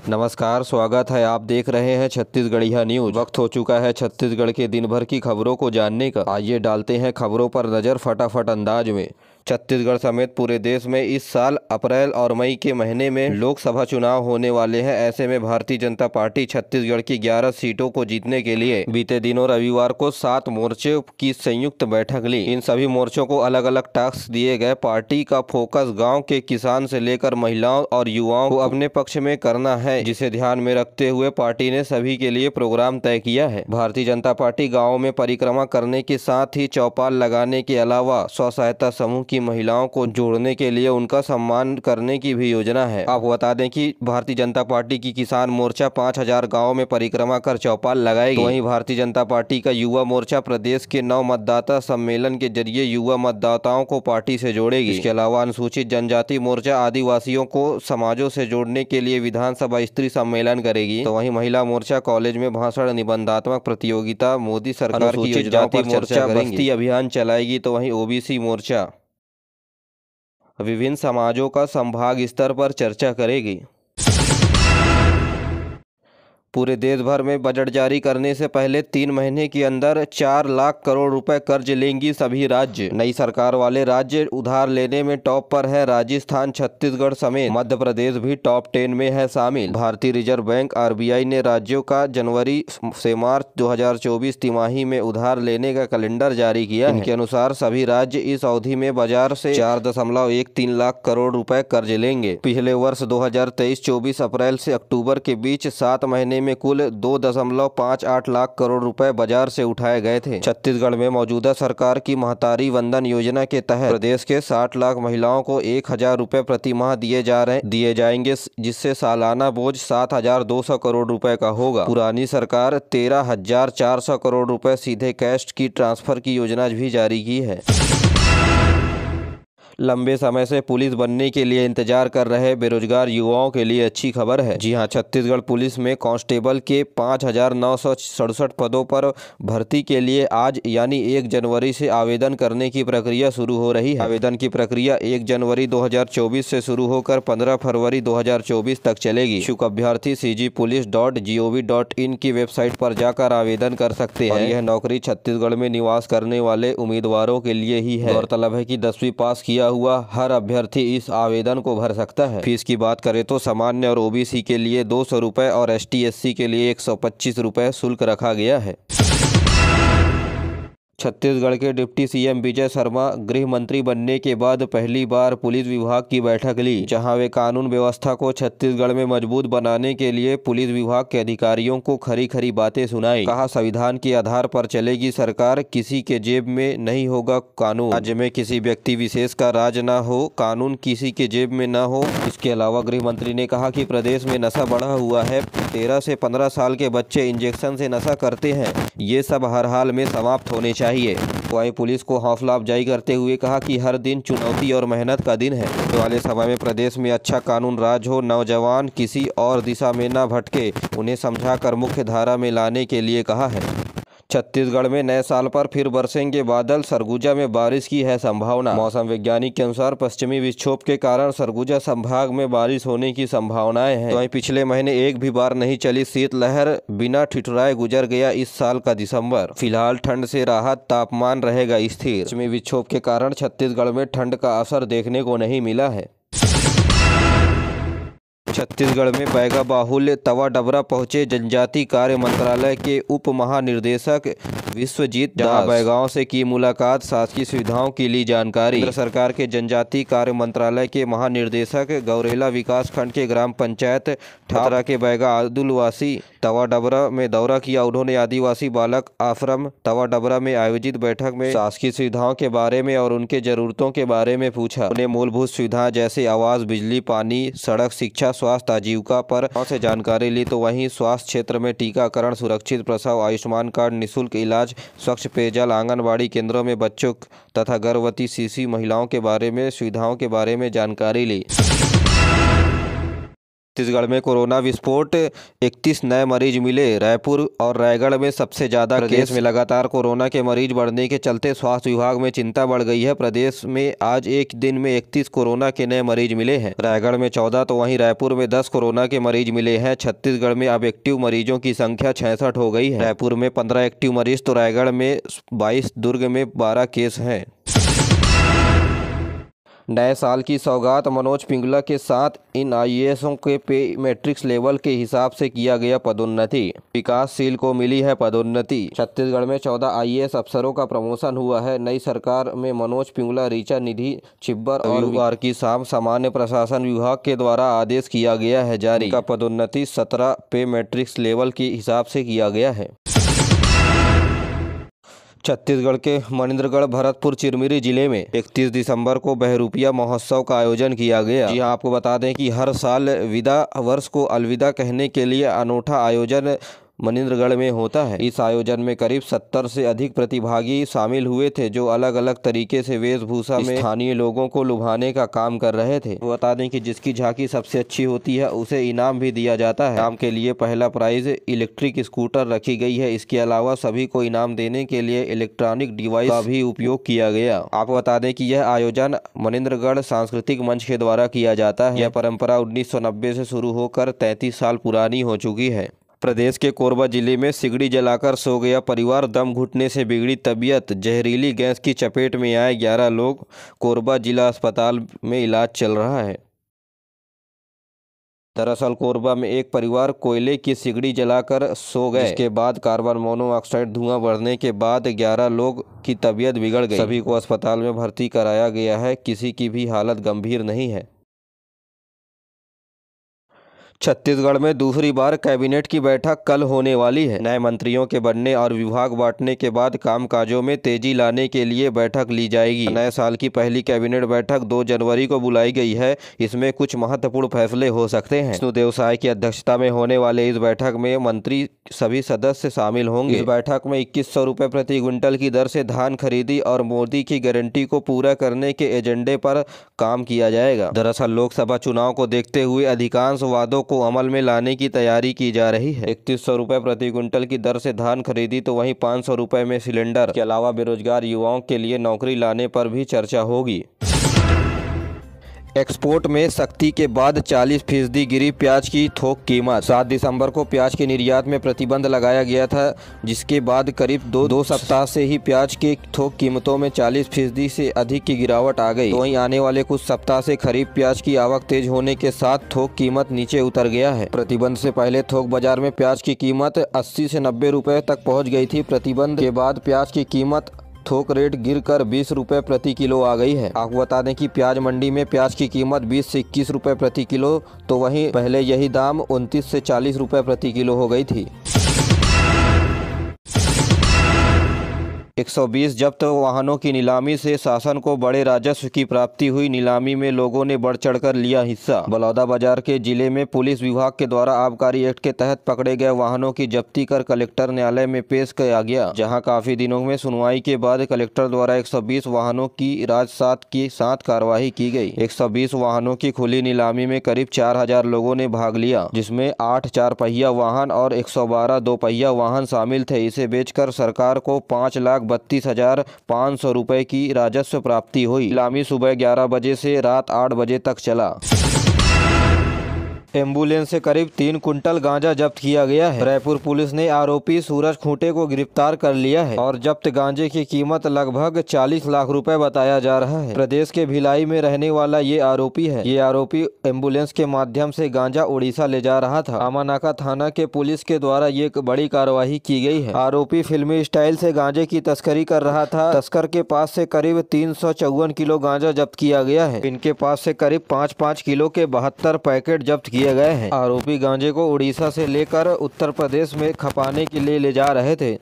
नमस्कार, स्वागत है। आप देख रहे हैं छत्तीसगढ़िया न्यूज। वक्त हो चुका है छत्तीसगढ़ के दिन भर की खबरों को जानने का। आइए डालते हैं खबरों पर नजर फटाफट अंदाज में। छत्तीसगढ़ समेत पूरे देश में इस साल अप्रैल और मई के महीने में लोकसभा चुनाव होने वाले हैं। ऐसे में भारतीय जनता पार्टी छत्तीसगढ़ की 11 सीटों को जीतने के लिए बीते दिनों रविवार को 7 मोर्चों की संयुक्त बैठक ली। इन सभी मोर्चों को अलग अलग टास्क दिए गए। पार्टी का फोकस गाँव के किसान से लेकर महिलाओं और युवाओं को अपने पक्ष में करना है, जिसे ध्यान में रखते हुए पार्टी ने सभी के लिए प्रोग्राम तय किया है। भारतीय जनता पार्टी गाँव में परिक्रमा करने के साथ ही चौपाल लगाने के अलावा स्व सहायता समूह की महिलाओं को जोड़ने के लिए उनका सम्मान करने की भी योजना है। आपको बता दें कि भारतीय जनता पार्टी की किसान मोर्चा 5000 गाँव में परिक्रमा कर चौपाल लगाएगी। तो वहीं भारतीय जनता पार्टी का युवा मोर्चा प्रदेश के 9 मतदाता सम्मेलन के जरिए युवा मतदाताओं को पार्टी से जोड़ेगी। इसके अलावा अनुसूचित जनजाति मोर्चा आदिवासियों को समाजों से जोड़ने के लिए विधानसभा स्त्री सम्मेलन करेगी। तो वहीं महिला मोर्चा कॉलेज में भाषण, निबंधात्मक प्रतियोगिता, मोदी सरकार की योजनाओं पर चर्चा करेंगी, बस्ती अभियान चलाएगी। तो वहीं ओबीसी मोर्चा विभिन्न समाजों का संभाग स्तर पर चर्चा करेगी। पूरे देश भर में बजट जारी करने से पहले 3 महीने के अंदर 4 लाख करोड़ रुपए कर्ज लेंगी सभी राज्य। नई सरकार वाले राज्य उधार लेने में टॉप पर है। राजस्थान, छत्तीसगढ़ समेत मध्य प्रदेश भी टॉप 10 में है शामिल। भारतीय रिजर्व बैंक आरबीआई ने राज्यों का जनवरी से मार्च 2024 तिमाही में उधार लेने का कैलेंडर जारी किया है। इनके अनुसार सभी राज्य इस अवधि में बाजार से 4.13 लाख करोड़ रुपए कर्ज लेंगे। पिछले वर्ष 2023-24 अप्रैल से अक्टूबर के बीच 7 महीने में कुल 2.58 लाख करोड़ रुपए बाजार से उठाए गए थे। छत्तीसगढ़ में मौजूदा सरकार की महतारी वंदन योजना के तहत प्रदेश के 60 लाख महिलाओं को 1000 रुपए प्रति माह दिए जाएंगे, जिससे सालाना बोझ 7200 करोड़ रुपए का होगा। पुरानी सरकार 13400 करोड़ रुपए सीधे कैश की ट्रांसफर की योजना भी जारी की है। लंबे समय से पुलिस बनने के लिए इंतजार कर रहे बेरोजगार युवाओं के लिए अच्छी खबर है। जी हां, छत्तीसगढ़ पुलिस में कांस्टेबल के 5967 पदों पर भर्ती के लिए आज यानी 1 जनवरी से आवेदन करने की प्रक्रिया शुरू हो रही है। आवेदन की प्रक्रिया 1 जनवरी 2024 से शुरू होकर 15 फरवरी 2024 तक चलेगी। इच्छुक अभ्यर्थी cgpolice.gov.in की वेबसाइट पर जाकर आवेदन कर सकते हैं। यह नौकरी छत्तीसगढ़ में निवास करने वाले उम्मीदवारों के लिए ही है। गौरतलब है कि 10वीं पास किया हुआ हर अभ्यर्थी इस आवेदन को भर सकता है। फीस की बात करें तो सामान्य और ओबीसी के लिए 200 रुपए और ST/SC के लिए 125 रुपए शुल्क रखा गया है। छत्तीसगढ़ के डिप्टी सीएम विजय शर्मा गृह मंत्री बनने के बाद पहली बार पुलिस विभाग की बैठक ली, जहां वे कानून व्यवस्था को छत्तीसगढ़ में मजबूत बनाने के लिए पुलिस विभाग के अधिकारियों को खरी खरी बातें सुनाई। कहा, संविधान के आधार पर चलेगी सरकार, किसी के जेब में नहीं होगा कानून। राज्य में किसी व्यक्ति विशेष का राज न हो, कानून किसी के जेब में न हो। इसके अलावा गृह मंत्री ने कहा कि प्रदेश में नशा बढ़ा हुआ है। 13 से 15 साल के बच्चे इंजेक्शन से नशा करते हैं। ये सब हर हाल में समाप्त होने चाहिए। वहीं पुलिस को हौसला अफजाई करते हुए कहा कि हर दिन चुनौती और मेहनत का दिन है। आने वाले समय में प्रदेश में अच्छा कानून राज हो, नौजवान किसी और दिशा में न भटके, उन्हें समझाकर मुख्य धारा में लाने के लिए कहा है। छत्तीसगढ़ में नए साल पर फिर बरसेंगे बादल, सरगुजा में बारिश की है संभावना। मौसम वैज्ञानिक के अनुसार पश्चिमी विक्षोभ के कारण सरगुजा संभाग में बारिश होने की संभावनाएं हैं। वहीं पिछले महीने एक भी बार नहीं चली शीतलहर बिना ठिठुराए गुजर गया इस साल का दिसंबर। फिलहाल ठंड से राहत, तापमान रहेगा स्थिर। पश्चिमी विक्षोभ के कारण छत्तीसगढ़ में ठंड का असर देखने को नहीं मिला है। छत्तीसगढ़ में बैगा बाहुल्य तवा डबरा पहुंचे जनजाति कार्य मंत्रालय के उप महानिर्देशक विश्वजीत दास। बैगाओं से की मुलाकात, शासकीय सुविधाओं की ली जानकारी। केंद्र सरकार के जनजाति कार्य मंत्रालय के महानिर्देशक गौरेला विकास खंड के ग्राम पंचायत ठाकरा के बैगा आदिवासी तवा डबरा में दौरा किया। उन्होंने आदिवासी बालक आश्रम तवा डबरा में आयोजित बैठक में शासकीय सुविधाओं के बारे में और उनके जरूरतों के बारे में पूछा। उन्हें मूलभूत सुविधाएं जैसे आवास, बिजली, पानी, सड़क, शिक्षा, स्वास्थ्य, आजीविका पर से जानकारी ली। तो वहीं स्वास्थ्य क्षेत्र में टीकाकरण, सुरक्षित प्रसव, आयुष्मान कार्ड, निःशुल्क इलाज, स्वच्छ पेयजल, आंगनबाड़ी केंद्रों में बच्चों तथा गर्भवती शिशु महिलाओं के बारे में सुविधाओं के बारे में जानकारी ली। छत्तीसगढ़ में कोरोना विस्फोट, 31 नए मरीज मिले। रायपुर और रायगढ़ में सबसे ज्यादा केस में लगातार कोरोना के मरीज बढ़ने के चलते स्वास्थ्य विभाग में चिंता बढ़ गई है। प्रदेश में आज एक दिन में 31 कोरोना के नए मरीज मिले हैं। रायगढ़ में 14 तो वहीं रायपुर में 10 कोरोना के मरीज मिले हैं। छत्तीसगढ़ में अब एक्टिव मरीजों की संख्या 66 हो गई है। रायपुर में 15 एक्टिव मरीज तो रायगढ़ में 22, दुर्ग में 12 केस हैं। नए साल की सौगात, मनोज पिंगला के साथ इन आईएएसों के पे मैट्रिक्स लेवल के हिसाब से किया गया पदोन्नति। विकासशील को मिली है पदोन्नति। छत्तीसगढ़ में 14 आईएएस अफसरों का प्रमोशन हुआ है। नई सरकार में मनोज पिंगला, ऋचा निधि छिब्बर और वार की सामान्य प्रशासन विभाग के द्वारा आदेश किया गया है जारी। का पदोन्नति 17 पे मैट्रिक्स लेवल के हिसाब से किया गया है। छत्तीसगढ़ के मनेन्द्रगढ़, भरतपुर, चिरमिरी जिले में 31 दिसंबर को बहरूपिया महोत्सव का आयोजन किया गया। जी हाँ, आपको बता दें कि हर साल विदा वर्ष को अलविदा कहने के लिए अनूठा आयोजन मनेन्द्रगढ़ में होता है। इस आयोजन में करीब 70 से अधिक प्रतिभागी शामिल हुए थे, जो अलग अलग तरीके से वेशभूषा में स्थानीय लोगों को लुभाने का काम कर रहे थे। बता दें कि जिसकी झांकी सबसे अच्छी होती है उसे इनाम भी दिया जाता है। इनाम के लिए पहला प्राइज इलेक्ट्रिक स्कूटर रखी गई है। इसके अलावा सभी को इनाम देने के लिए इलेक्ट्रॉनिक डिवाइस का भी उपयोग किया गया। आपको बता दें कि यह आयोजन मनेन्द्रगढ़ सांस्कृतिक मंच के द्वारा किया जाता है। यह परंपरा 1990 से शुरू होकर 33 साल पुरानी हो चुकी है। प्रदेश के कोरबा जिले में सिगड़ी जलाकर सो गया परिवार, दम घुटने से बिगड़ी तबीयत, जहरीली गैस की चपेट में आए 11 लोग। कोरबा जिला अस्पताल में इलाज चल रहा है। दरअसल कोरबा में एक परिवार कोयले की सिगड़ी जलाकर सो गए। इसके बाद कार्बन मोनोऑक्साइड धुआं बढ़ने के बाद 11 लोग की तबीयत बिगड़ गई। सभी को अस्पताल में भर्ती कराया गया है। किसी की भी हालत गंभीर नहीं है। छत्तीसगढ़ में दूसरी बार कैबिनेट की बैठक कल होने वाली है। नए मंत्रियों के बनने और विभाग बांटने के बाद कामकाजों में तेजी लाने के लिए बैठक ली जाएगी। नए साल की पहली कैबिनेट बैठक 2 जनवरी को बुलाई गई है। इसमें कुछ महत्वपूर्ण फैसले हो सकते हैं। विष्णु देव साय की अध्यक्षता में होने वाले इस बैठक में मंत्री सभी सदस्य शामिल होंगे। इस बैठक में 2100 रुपये प्रति क्विंटल की दर से धान खरीदी और मोदी की गारंटी को पूरा करने के एजेंडे पर काम किया जाएगा। दरअसल लोकसभा चुनाव को देखते हुए अधिकांश वादों को अमल में लाने की तैयारी की जा रही है। 3100 रुपये प्रति क्विंटल की दर से धान खरीदी तो वहीं 500 रुपये में सिलेंडर के अलावा बेरोजगार युवाओं के लिए नौकरी लाने पर भी चर्चा होगी। एक्सपोर्ट में सख्ती के बाद 40% गिरी प्याज की थोक कीमत। 7 दिसंबर को प्याज के निर्यात में प्रतिबंध लगाया गया था, जिसके बाद करीब दो सप्ताह से ही प्याज के थोक कीमतों में 40% से अधिक की गिरावट आ गई। तो वहीं आने वाले कुछ सप्ताह से खरीफ प्याज की आवक तेज होने के साथ थोक कीमत नीचे उतर गया है। प्रतिबंध से पहले थोक बाजार में प्याज की कीमत 80 से 90 रुपए तक पहुँच गई थी। प्रतिबंध के बाद प्याज की कीमत थोक रेट गिरकर 20 रुपये प्रति किलो आ गई है। आपको बता दें कि प्याज मंडी में प्याज की कीमत 20 से 21 रुपये प्रति किलो, तो वहीं पहले यही दाम 29 से 40 रुपये प्रति किलो हो गई थी। 120 जब्त वाहनों की नीलामी से शासन को बड़े राजस्व की प्राप्ति हुई। नीलामी में लोगों ने बढ़ चढ़कर लिया हिस्सा। बलौदाबाजार के जिले में पुलिस विभाग के द्वारा आबकारी एक्ट के तहत पकड़े गए वाहनों की जब्ती कर कलेक्टर न्यायालय में पेश किया गया, जहां काफी दिनों में सुनवाई के बाद कलेक्टर द्वारा 120 वाहनों की राजसात के साथ कार्रवाई की गई। 120 वाहनों की खुली नीलामी में करीब 4000 लोगों ने भाग लिया, जिसमें 8 4 पहिया वाहन और 112 2 पहिया वाहन शामिल थे। इसे बेचकर सरकार को 5,32,500 रुपए की राजस्व प्राप्ति हुई। नीलामी सुबह 11 बजे से रात 8 बजे तक चला। एम्बुलेंस से करीब 3 कुंटल गांजा जब्त किया गया है। रायपुर पुलिस ने आरोपी सूरज खूंटे को गिरफ्तार कर लिया है और जब्त गांजे की कीमत लगभग 40 लाख रुपए बताया जा रहा है। प्रदेश के भिलाई में रहने वाला ये आरोपी है। ये आरोपी एम्बुलेंस के माध्यम से गांजा उड़ीसा ले जा रहा था। आमानाका थाना के पुलिस के द्वारा ये बड़ी कार्यवाही की गई है। आरोपी फिल्मी स्टाइल से गांजे की तस्करी कर रहा था। तस्कर के पास से करीब 354 किलो गांजा जब्त किया गया है। इनके पास से करीब 5-5 किलो के 72 पैकेट जब्त किए गए हैं। आरोपी गांजे को उड़ीसा से लेकर उत्तर प्रदेश में खपाने के लिए ले जा रहे थे।